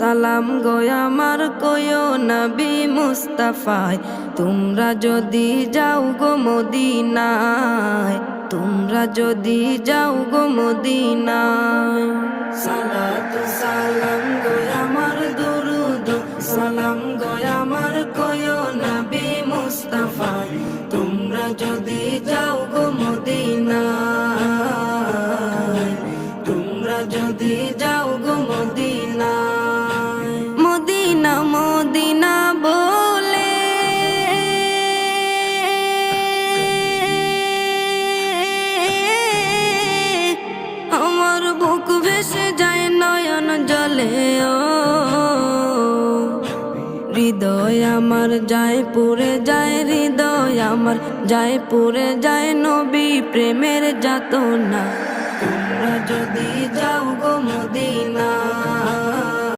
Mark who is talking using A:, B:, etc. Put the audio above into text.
A: সালাম গো আমার কয়ো নবী মুস্তাফায়, তোমরা যদি যাও গো মদিনায়, তোমরা যদি যাও গো মদিনায়। সালাতু সালাম গো আমার দুরুদ সালাম গো আমার কয়ো নবী মুস্তাফায়, তোমরা যদি যাও গো মদিনায়, তোমরা যদি যাও গো মদিনায়। মদিনা মদিনা বলে আমার বুক ভেসে যায় নয়ন জলে, ও হৃদয় আমার যায় পুরে যায়, হৃদয় আমার যায় পুরে যায় নবী প্রেমের যাতনা, তোমরা যদি যাও গো মদিনা।